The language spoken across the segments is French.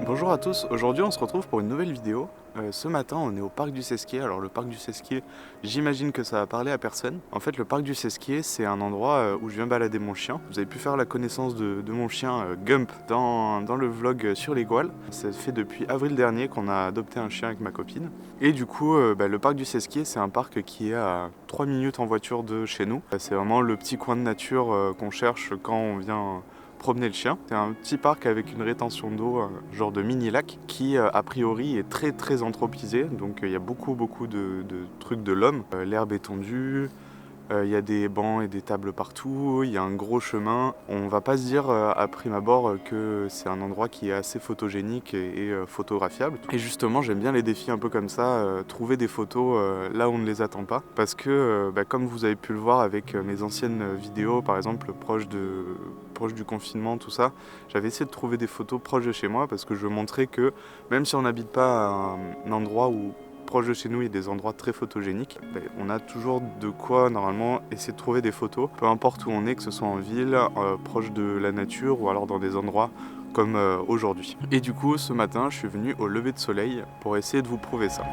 Bonjour à tous, aujourd'hui on se retrouve pour une nouvelle vidéo. Ce matin on est au parc du Sesquier. Alors le parc du Sesquier, j'imagine que ça va parler à personne. En fait le parc du Sesquier c'est un endroit où je viens balader mon chien. Vous avez pu faire la connaissance de mon chien Gump dans le vlog sur les Gouales. Ça fait depuis avril dernier qu'on a adopté un chien avec ma copine. Et du coup le parc du Sesquier c'est un parc qui est à 3 minutes en voiture de chez nous. C'est vraiment le petit coin de nature qu'on cherche quand on vient promener le chien. C'est un petit parc avec une rétention d'eau, genre de mini lac, qui a priori est très anthropisé. Donc il y a beaucoup de trucs de l'homme. L'herbe est tondue, il y a des bancs et des tables partout, il y a un gros chemin. On va pas se dire à prime abord que c'est un endroit qui est assez photogénique et photographiable. Et justement j'aime bien les défis un peu comme ça, trouver des photos là où on ne les attend pas. Parce que comme vous avez pu le voir avec mes anciennes vidéos, par exemple proche du confinement, tout ça, j'avais essayé de trouver des photos proches de chez moi parce que je veux montrer que même si on n'habite pas à un endroit où proche de chez nous, il y a des endroits très photogéniques. On a toujours de quoi normalement essayer de trouver des photos, peu importe où on est, que ce soit en ville, proche de la nature ou alors dans des endroits comme aujourd'hui. Et du coup, ce matin, je suis venu au lever de soleil pour essayer de vous prouver ça.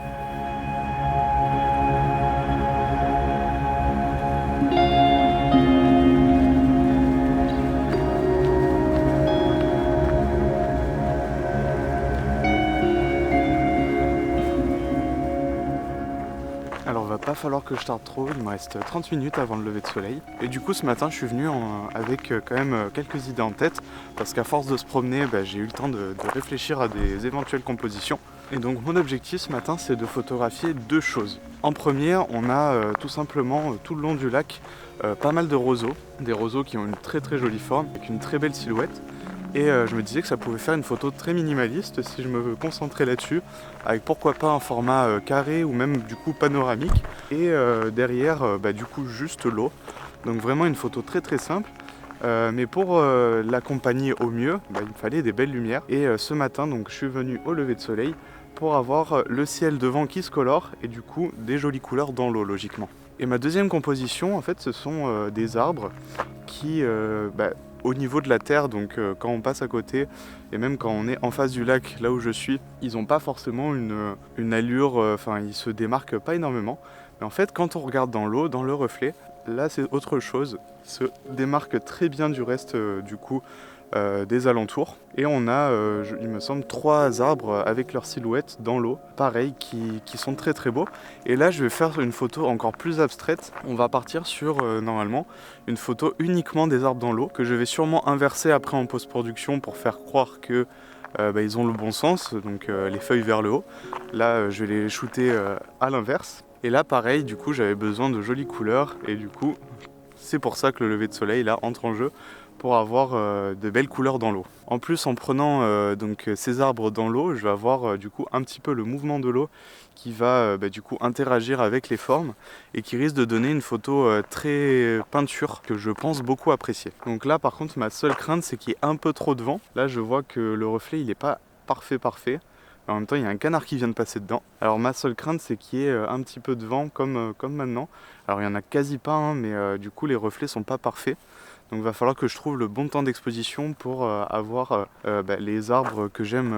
Alors va pas falloir que je tarde trop, il me reste 30 minutes avant le lever de soleil. Et du coup ce matin je suis venu avec quand même quelques idées en tête, parce qu'à force de se promener, j'ai eu le temps de réfléchir à des éventuelles compositions. Et donc mon objectif ce matin c'est de photographier deux choses. En première, on a tout simplement tout le long du lac pas mal de roseaux, des roseaux qui ont une très jolie forme, avec une très belle silhouette. Et je me disais que ça pouvait faire une photo très minimaliste si je me concentrais là-dessus, avec pourquoi pas un format carré ou même du coup panoramique. Et derrière, du coup juste l'eau. Donc vraiment une photo très simple. Mais pour l'accompagner au mieux, il me fallait des belles lumières. Et ce matin, donc, je suis venu au lever de soleil pour avoir le ciel devant qui se colore et du coup des jolies couleurs dans l'eau logiquement. Et ma deuxième composition, en fait, ce sont des arbres qui, au niveau de la terre, donc quand on passe à côté et même quand on est en face du lac, là où je suis, ils n'ont pas forcément une allure, ils se démarquent pas énormément. Mais en fait, quand on regarde dans l'eau, dans le reflet, là c'est autre chose. Ils se démarquent très bien du reste des alentours. Et on a, il me semble, trois arbres avec leur silhouette dans l'eau, pareil, qui sont très beaux. Et là, je vais faire une photo encore plus abstraite. On va partir sur, normalement, une photo uniquement des arbres dans l'eau, que je vais sûrement inverser après en post-production pour faire croire que ils ont le bon sens, donc les feuilles vers le haut. Là, je vais les shooter à l'inverse. Et là, pareil, du coup, j'avais besoin de jolies couleurs. Et du coup, c'est pour ça que le lever de soleil, là, entre en jeu pour avoir de belles couleurs dans l'eau. En plus, en prenant ces arbres dans l'eau, je vais avoir du coup un petit peu le mouvement de l'eau qui va du coup interagir avec les formes et qui risque de donner une photo très peinture que je pense beaucoup apprécier. Donc là, par contre, ma seule crainte, c'est qu'il y ait un peu trop de vent. Là, je vois que le reflet, il n'est pas parfait. En même temps, il y a un canard qui vient de passer dedans. Alors ma seule crainte, c'est qu'il y ait un petit peu de vent comme maintenant. Alors il n'y en a quasi pas, mais du coup les reflets sont pas parfaits. Donc il va falloir que je trouve le bon temps d'exposition pour avoir les arbres que j'aime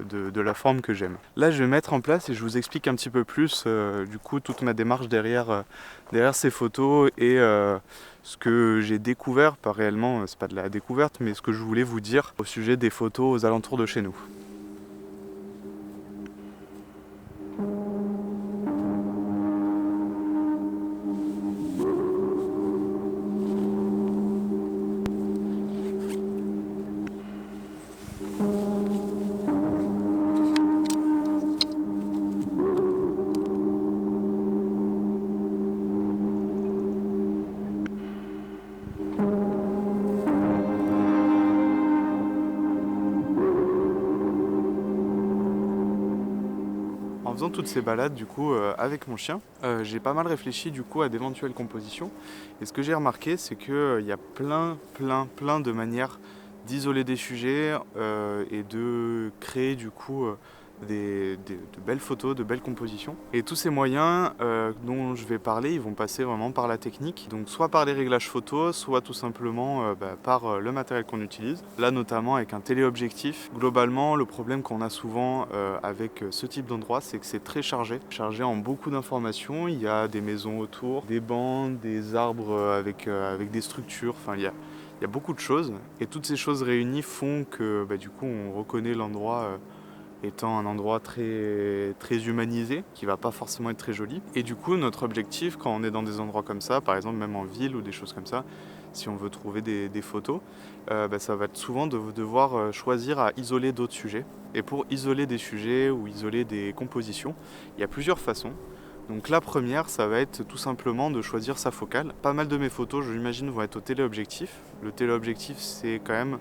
de la forme que j'aime. Là je vais mettre en place et je vous explique un petit peu plus du coup toute ma démarche derrière ces photos et ce que j'ai découvert, pas réellement, c'est pas de la découverte, mais ce que je voulais vous dire au sujet des photos aux alentours de chez nous. En faisant toutes ces balades du coup avec mon chien, j'ai pas mal réfléchi du coup à d'éventuelles compositions. Et ce que j'ai remarqué, c'est qu'il y a plein de manières d'isoler des sujets et de créer du coup de belles photos, de belles compositions. Et tous ces moyens dont je vais parler, ils vont passer vraiment par la technique. Donc soit par les réglages photos, soit tout simplement par le matériel qu'on utilise. Là notamment avec un téléobjectif. Globalement, le problème qu'on a souvent avec ce type d'endroit, c'est que c'est très chargé. Chargé en beaucoup d'informations. Il y a des maisons autour, des bancs, des arbres avec des structures. Enfin, il y a beaucoup de choses. Et toutes ces choses réunies font que du coup, on reconnaît l'endroit étant un endroit très, très humanisé, qui va pas forcément être très joli. Et du coup, notre objectif, quand on est dans des endroits comme ça, par exemple même en ville ou des choses comme ça, si on veut trouver des photos, ça va être souvent de devoir choisir à isoler d'autres sujets. Et pour isoler des sujets ou isoler des compositions, il y a plusieurs façons. Donc la première, ça va être tout simplement de choisir sa focale. Pas mal de mes photos, je l'imagine, vont être au téléobjectif. Le téléobjectif, c'est quand même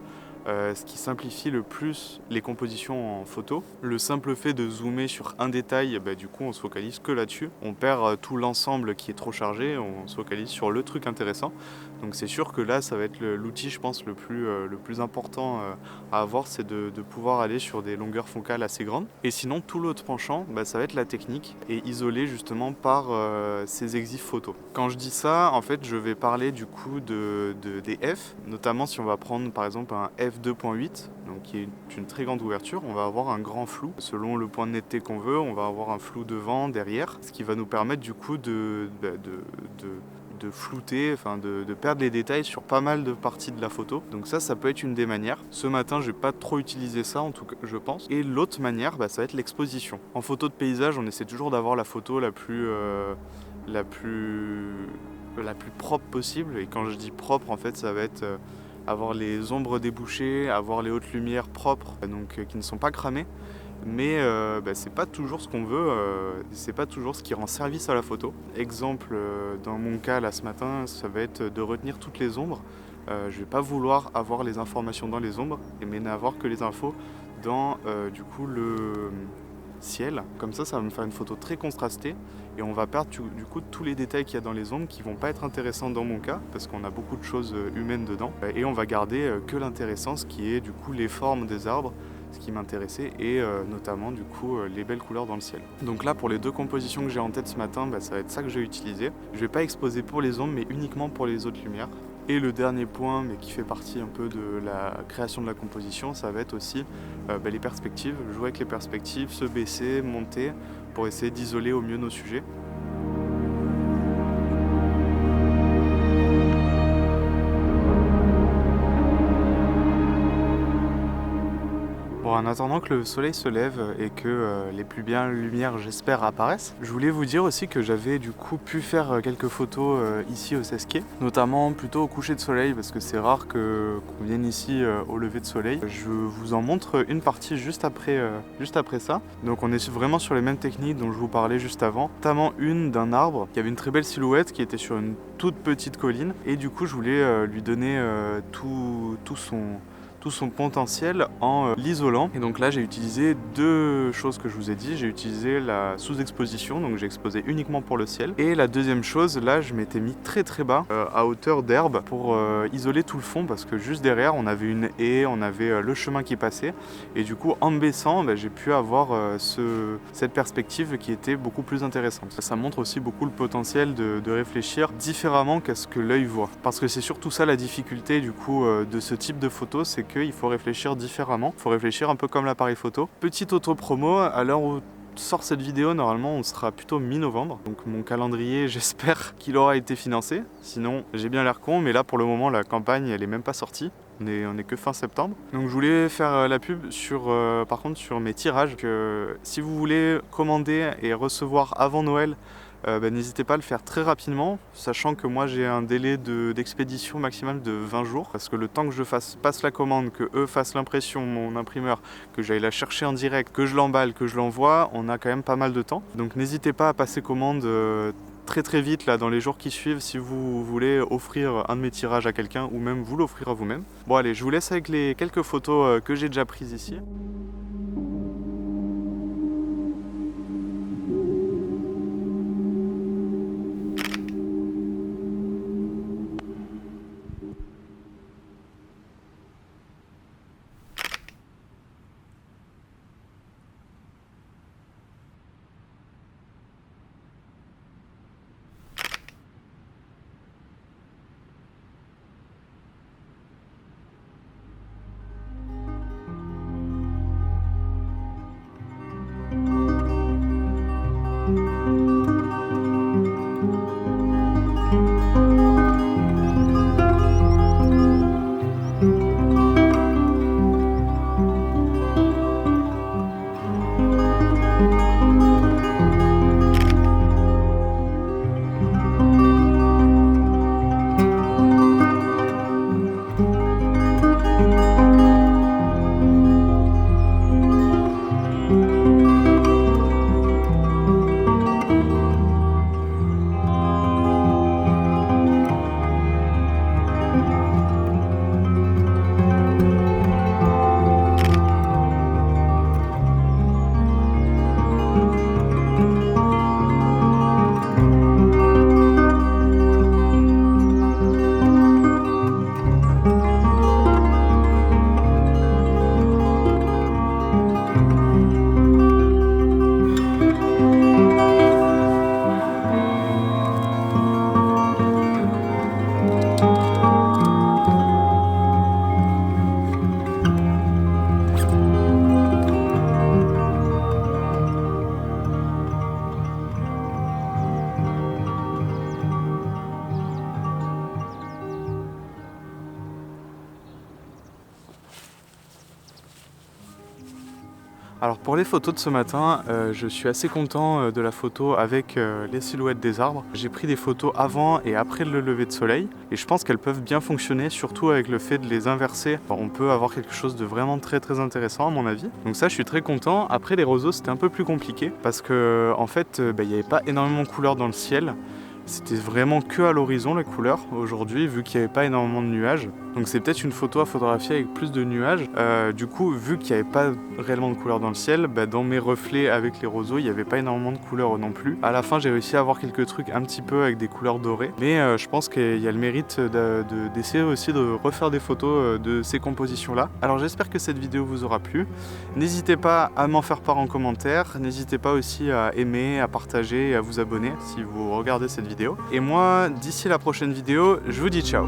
ce qui simplifie le plus les compositions en photo. Le simple fait de zoomer sur un détail, du coup on se focalise que là-dessus. On perd tout l'ensemble qui est trop chargé, on se focalise sur le truc intéressant. Donc c'est sûr que là ça va être l'outil je pense le plus important à avoir, c'est de pouvoir aller sur des longueurs focales assez grandes. Et sinon tout l'autre penchant, ça va être la technique et isolé justement par ces exifs photos. Quand je dis ça, en fait je vais parler du coup des F, notamment si on va prendre par exemple un f2.8, donc qui est une très grande ouverture, on va avoir un grand flou. Selon le point de netteté qu'on veut, on va avoir un flou devant, derrière, ce qui va nous permettre du coup de flouter, enfin de perdre les détails sur pas mal de parties de la photo. Donc ça peut être une des manières. Ce matin, je vais pas trop utiliser ça, en tout cas, je pense. Et l'autre manière, ça va être l'exposition. En photo de paysage, on essaie toujours d'avoir la photo la plus propre possible. Et quand je dis propre, en fait, ça va être avoir les ombres débouchées, avoir les hautes lumières propres, donc qui ne sont pas cramées. Mais c'est pas toujours ce qu'on veut, c'est pas toujours ce qui rend service à la photo. Exemple, dans mon cas là ce matin, ça va être de retenir toutes les ombres. Je vais pas vouloir avoir les informations dans les ombres, mais n'avoir que les infos dans du coup le ciel. Comme ça va me faire une photo très contrastée et on va perdre du coup tous les détails qu'il y a dans les ombres qui vont pas être intéressants dans mon cas parce qu'on a beaucoup de choses humaines dedans et on va garder que l'intéressant, ce qui est du coup les formes des arbres, ce qui m'intéressait et notamment du coup les belles couleurs dans le ciel. Donc là pour les deux compositions que j'ai en tête ce matin, ça va être ça que je vais utiliser. Je vais pas exposer pour les ombres mais uniquement pour les autres lumières. Et le dernier point, mais qui fait partie un peu de la création de la composition, ça va être aussi les perspectives. Jouer avec les perspectives, se baisser, monter, pour essayer d'isoler au mieux nos sujets. Bon, en attendant que le soleil se lève et que les plus belles lumières, j'espère, apparaissent, je voulais vous dire aussi que j'avais du coup pu faire quelques photos ici au Sesquier, notamment plutôt au coucher de soleil parce que c'est rare qu'on vienne ici au lever de soleil. Je vous en montre une partie juste après ça. Donc on est vraiment sur les mêmes techniques dont je vous parlais juste avant, notamment une d'un arbre qui avait une très belle silhouette qui était sur une toute petite colline et du coup je voulais lui donner tout son potentiel en l'isolant. Et donc là j'ai utilisé deux choses que je vous ai dit. J'ai utilisé la sous-exposition, donc j'ai exposé uniquement pour le ciel. Et la deuxième chose, là je m'étais mis très très bas à hauteur d'herbe pour isoler tout le fond parce que juste derrière on avait une haie, on avait le chemin qui passait et du coup en me baissant j'ai pu avoir cette perspective qui était beaucoup plus intéressante. Ça montre aussi beaucoup le potentiel de réfléchir différemment qu'à ce que l'œil voit. Parce que c'est surtout ça la difficulté du coup de ce type de photo, c'est qu'il faut réfléchir différemment, il faut réfléchir un peu comme l'appareil photo. Petite auto-promo, à l'heure où sort cette vidéo, normalement on sera plutôt mi-novembre, donc mon calendrier j'espère qu'il aura été financé, sinon j'ai bien l'air con, mais là pour le moment la campagne elle est même pas sortie. On est que fin septembre. Donc je voulais faire la pub par contre sur mes tirages, que si vous voulez commander et recevoir avant Noël, n'hésitez pas à le faire très rapidement, sachant que moi j'ai un délai d'expédition maximal de 20 jours, parce que le temps que je passe la commande, que eux fassent l'impression, mon imprimeur, que j'aille la chercher en direct, que je l'emballe, que je l'envoie, on a quand même pas mal de temps. Donc n'hésitez pas à passer commande très très vite là dans les jours qui suivent si vous voulez offrir un de mes tirages à quelqu'un ou même vous l'offrir à vous-même. Bon allez, je vous laisse avec les quelques photos que j'ai déjà prises ici. Alors pour les photos de ce matin, je suis assez content de la photo avec les silhouettes des arbres. J'ai pris des photos avant et après le lever de soleil et je pense qu'elles peuvent bien fonctionner, surtout avec le fait de les inverser. Enfin, on peut avoir quelque chose de vraiment très intéressant à mon avis. Donc ça, je suis très content. Après les roseaux, c'était un peu plus compliqué parce que en fait, il n'y avait pas énormément de couleurs dans le ciel. C'était vraiment que à l'horizon la couleur aujourd'hui, vu qu'il n'y avait pas énormément de nuages. Donc c'est peut-être une photo à photographier avec plus de nuages. Du coup, vu qu'il n'y avait pas réellement de couleur dans le ciel, dans mes reflets avec les roseaux, il n'y avait pas énormément de couleurs non plus. À la fin, j'ai réussi à avoir quelques trucs un petit peu avec des couleurs dorées. Mais je pense qu'il y a le mérite d'essayer aussi de refaire des photos de ces compositions-là. Alors j'espère que cette vidéo vous aura plu. N'hésitez pas à m'en faire part en commentaire. N'hésitez pas aussi à aimer, à partager et à vous abonner si vous regardez cette vidéo. Et moi, d'ici la prochaine vidéo, je vous dis ciao.